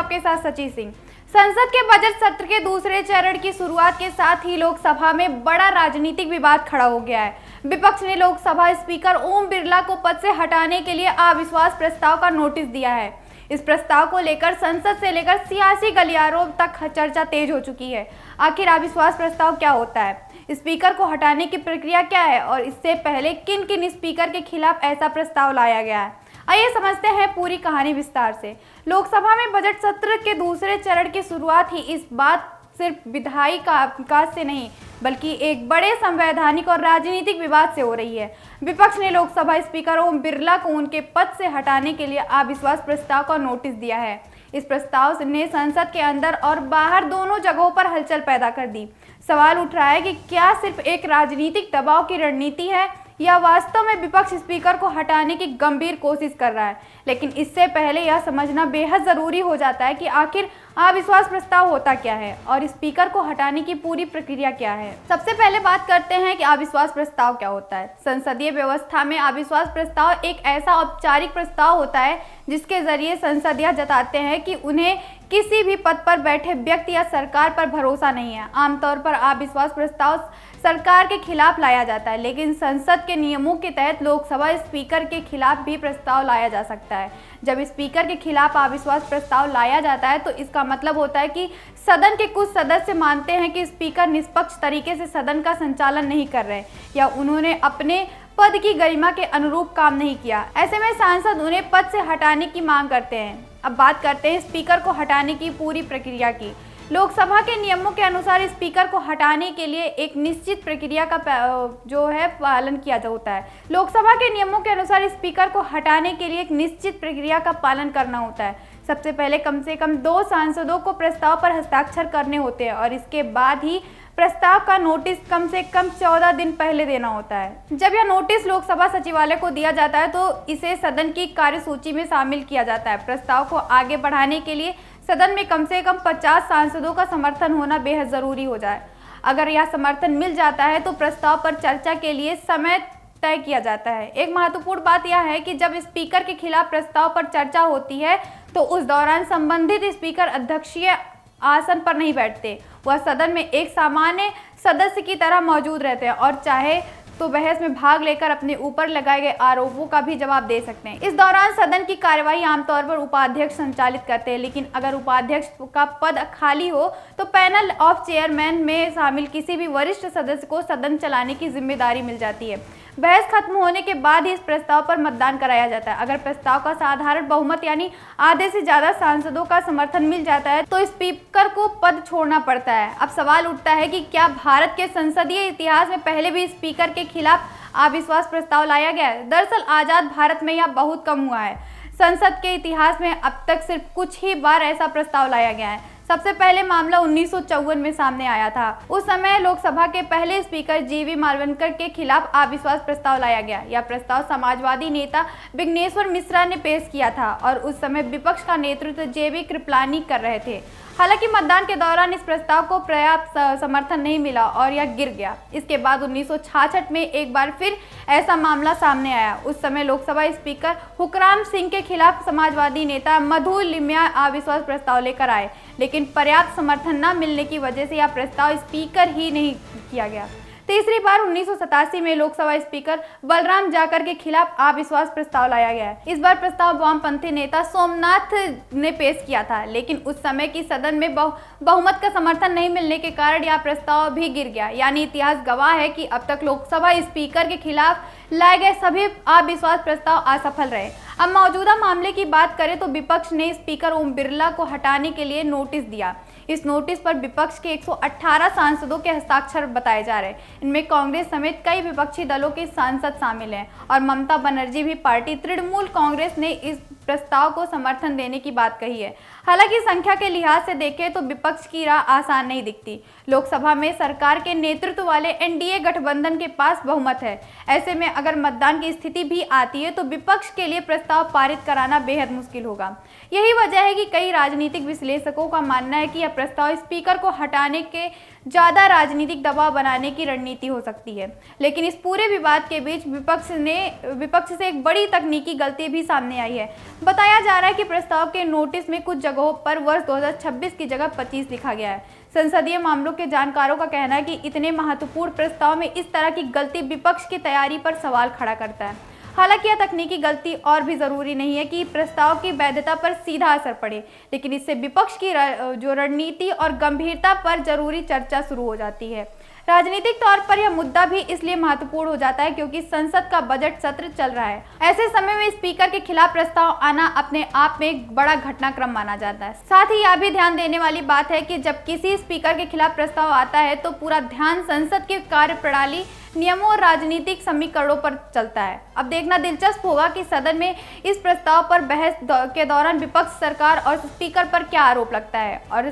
आपके साथ सची सिंह। संसद के बजट सत्र के दूसरे चरण की शुरुआत के साथ ही लोकसभा में बड़ा राजनीतिक विवाद खड़ा हो गया है। विपक्ष ने लोकसभा स्पीकर ओम बिरला को पद से हटाने के लिए अविश्वास प्रस्ताव का नोटिस दिया है। इस प्रस्ताव को लेकर संसद से लेकर सियासी गलियारों तक चर्चा तेज हो चुकी है। आखिर अविश्वास प्रस्ताव क्या होता है, स्पीकर को हटाने की प्रक्रिया क्या है और इससे पहले किन किन स्पीकर के खिलाफ ऐसा प्रस्ताव लाया गया है, आइए समझते हैं पूरी कहानी विस्तार से। लोकसभा में बजट सत्र के दूसरे चरण की शुरुआत ही इस बात सिर्फ विधायी कामकाज से नहीं बल्कि एक बड़े संवैधानिक और राजनीतिक विवाद से हो रही है। विपक्ष ने लोकसभा स्पीकर ओम बिरला को उनके पद से हटाने के लिए अविश्वास प्रस्ताव का नोटिस दिया है। इस प्रस्ताव ने संसद के अंदर और बाहर दोनों जगहों पर हलचल पैदा कर दी। सवाल उठ रहा है कि क्या सिर्फ एक राजनीतिक दबाव की रणनीति है या वास्तव में विपक्ष स्पीकर को हटाने की गंभीर कोशिश कर रहा है। लेकिन इससे पहले यह समझना बेहद जरूरी हो जाता है कि आखिर अविश्वास प्रस्ताव होता क्या है और स्पीकर को हटाने की पूरी प्रक्रिया क्या है। सबसे पहले बात करते हैं कि अविश्वास प्रस्ताव क्या होता है। संसदीय व्यवस्था में अविश्वास प्रस्ताव एक ऐसा औपचारिक प्रस्ताव होता है जिसके जरिए संसद यह जताते हैं कि उन्हें किसी भी पद पर बैठे व्यक्ति या सरकार पर भरोसा नहीं है। आमतौर पर अविश्वास प्रस्ताव सरकार के खिलाफ लाया जाता है, लेकिन संसद के नियमों के तहत लोकसभा स्पीकर के खिलाफ भी प्रस्ताव लाया जा सकता है। जब स्पीकर के खिलाफ अविश्वास प्रस्ताव लाया जाता है तो इसका मतलब होता है कि सदन के कुछ सदस्य मानते हैं कि स्पीकर निष्पक्ष तरीके से सदन का संचालन नहीं कर रहे या उन्होंने अपने पद की गरिमा के अनुरूप काम नहीं किया। ऐसे में सांसद उन्हें पद से हटाने की मांग करते हैं। अब बात करते हैं स्पीकर को हटाने की पूरी प्रक्रिया की। लोकसभा के नियमों के अनुसार स्पीकर को हटाने के लिए एक निश्चित प्रक्रिया का पालन किया होता है। लोकसभा के नियमों के अनुसार स्पीकर को हटाने के लिए एक निश्चित प्रक्रिया का पालन करना होता है। सबसे पहले कम से कम 2 सांसदों को प्रस्ताव पर हस्ताक्षर करने होते हैं और इसके बाद ही प्रस्ताव का नोटिस कम से कम 14 दिन पहले देना होता है। जब यह नोटिस लोकसभा सचिवालय को दिया जाता है तो इसे सदन की कार्यसूची में शामिल किया जाता है। प्रस्ताव को आगे बढ़ाने के लिए सदन में कम से कम 50 सांसदों का समर्थन होना बेहद जरूरी हो जाए। अगर यह समर्थन मिल जाता है तो प्रस्ताव पर चर्चा के लिए समय तय किया जाता है। एक महत्वपूर्ण बात यह है कि जब स्पीकर के खिलाफ प्रस्ताव पर चर्चा होती है तो उस दौरान संबंधित स्पीकर अध्यक्षीय आसन पर नहीं बैठते, वह सदन में एक सामान्य सदस्य की तरह मौजूद रहते हैं और चाहे तो बहस में भाग लेकर अपने ऊपर लगाए गए आरोपों का भी जवाब दे सकते हैं। इस दौरान सदन की कार्यवाही आमतौर पर उपाध्यक्ष संचालित करते हैं, लेकिन अगर उपाध्यक्ष का पद खाली हो तो पैनल ऑफ चेयरमैन में शामिल किसी भी वरिष्ठ सदस्य को सदन चलाने की जिम्मेदारी मिल जाती है। बहस खत्म होने के बाद ही इस प्रस्ताव पर मतदान कराया जाता है। अगर प्रस्ताव का साधारण बहुमत यानी आधे से ज्यादा सांसदों का समर्थन मिल जाता है तो स्पीकर को पद छोड़ना पड़ता है। अब सवाल उठता है कि क्या भारत के संसदीय इतिहास में पहले भी स्पीकर के खिलाफ अविश्वास प्रस्ताव लाया गया है? दरअसल आजाद भारत में यह बहुत कम हुआ है। संसद के इतिहास में अब तक सिर्फ कुछ ही बार ऐसा प्रस्ताव लाया गया है। सबसे पहले मामला 1954 में सामने आया था। उस समय लोकसभा के पहले स्पीकर जीवी मालवनकर के खिलाफ अविश्वास प्रस्ताव लाया गया। यह प्रस्ताव समाजवादी नेता विघ्नेश्वर मिश्रा ने पेश किया था और उस समय विपक्ष का नेतृत्व जेबी कृपलानी कर रहे थे। हालांकि मतदान के दौरान इस प्रस्ताव को पर्याप्त समर्थन नहीं मिला और यह गिर गया। इसके बाद 1966 में एक बार फिर ऐसा मामला सामने आया। उस समय लोकसभा स्पीकर हुकराम सिंह के खिलाफ समाजवादी नेता मधु लिम्या अविश्वास प्रस्ताव लेकर आए, लेकिन पर्याप्त समर्थन न मिलने की वजह से यह प्रस्ताव स्पीकर ही नहीं किया गया। तीसरी बार 1987 में लोकसभा स्पीकर बलराम जाकर के खिलाफ अविश्वास प्रस्ताव लाया गया। इस बार प्रस्ताव वामपंथी नेता सोमनाथ ने पेश किया था, लेकिन उस समय की सदन में बहुमत का समर्थन नहीं मिलने के कारण यह प्रस्ताव भी गिर गया। यानी इतिहास गवाह है कि अब तक लोकसभा स्पीकर के खिलाफ लाए गए सभी अविश्वास प्रस्ताव असफल रहे। अब मौजूदा मामले की बात करें तो विपक्ष ने स्पीकर ओम बिरला को हटाने के लिए नोटिस दिया। इस नोटिस पर विपक्ष के 118 सांसदों के हस्ताक्षर बताए जा रहे हैं। इनमें कांग्रेस समेत कई विपक्षी दलों के सांसद शामिल हैं और ममता बनर्जी भी पार्टी तृणमूल कांग्रेस ने इस प्रस्ताव को समर्थन देने की बात कही है। हालांकि संख्या के लिहाज से देखें तो विपक्ष की राह आसान नहीं दिखती। लोकसभा में सरकार के नेतृत्व वाले एनडीए गठबंधन के पास बहुमत है। ऐसे में अगर मतदान की स्थिति भी आती है तो विपक्ष के लिए प्रस्ताव पारित कराना बेहद मुश्किल होगा। यही वजह है कि कई राजनीतिक विश्लेषकों का मानना है कि यह प्रस्ताव स्पीकर को हटाने के ज्यादा राजनीतिक दबाव बनाने की रणनीति हो सकती है। लेकिन इस पूरे विवाद के बीच विपक्ष से एक बड़ी तकनीकी गलती भी सामने आई है। बताया जा रहा है कि प्रस्ताव के नोटिस में कुछ जगहों पर वर्ष 2026 की जगह 25 लिखा गया है। संसदीय मामलों के जानकारों का कहना है कि इतने महत्वपूर्ण प्रस्ताव में इस तरह की गलती विपक्ष की तैयारी पर सवाल खड़ा करता है। हालांकि यह तकनीकी गलती और भी जरूरी नहीं है कि प्रस्ताव की वैधता पर सीधा असर पड़े, लेकिन इससे विपक्ष की जो रणनीति और गंभीरता पर जरूरी चर्चा शुरू हो जाती है। राजनीतिक तौर पर यह मुद्दा भी इसलिए महत्वपूर्ण हो जाता है क्योंकि संसद का बजट सत्र चल रहा है। ऐसे समय में स्पीकर के खिलाफ प्रस्ताव आना अपने आप में एक बड़ा घटनाक्रम माना जाता है। साथ ही यह भी ध्यान देने वाली बात है कि जब किसी स्पीकर के खिलाफ प्रस्ताव आता है तो पूरा ध्यान संसद की कार्यप्रणाली, नियमों और राजनीतिक समीकरणों पर चलता है। अब देखना दिलचस्प होगा कि सदन में इस प्रस्ताव पर बहस के दौरान विपक्ष, सरकार और स्पीकर पर क्या आरोप लगता है और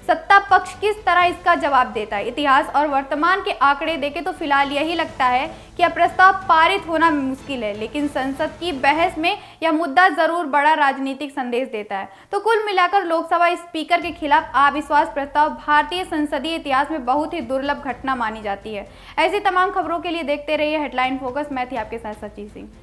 सत्ता पक्ष किस तरह इसका जवाब देता है। इतिहास और वर्तमान के आंकड़े देखें तो फिलहाल यही लगता है कि यह प्रस्ताव पारित होना मुश्किल है, लेकिन संसद की बहस में यह मुद्दा जरूर बड़ा राजनीतिक संदेश देता है। तो कुल मिलाकर लोकसभा स्पीकर के खिलाफ अविश्वास प्रस्ताव भारतीय संसदीय इतिहास में बहुत ही दुर्लभ घटना मानी जाती है। ऐसी तमाम खबरों के लिए देखते रहिए हेडलाइन फोकस। मैं थी आपके साथ सची सिंह।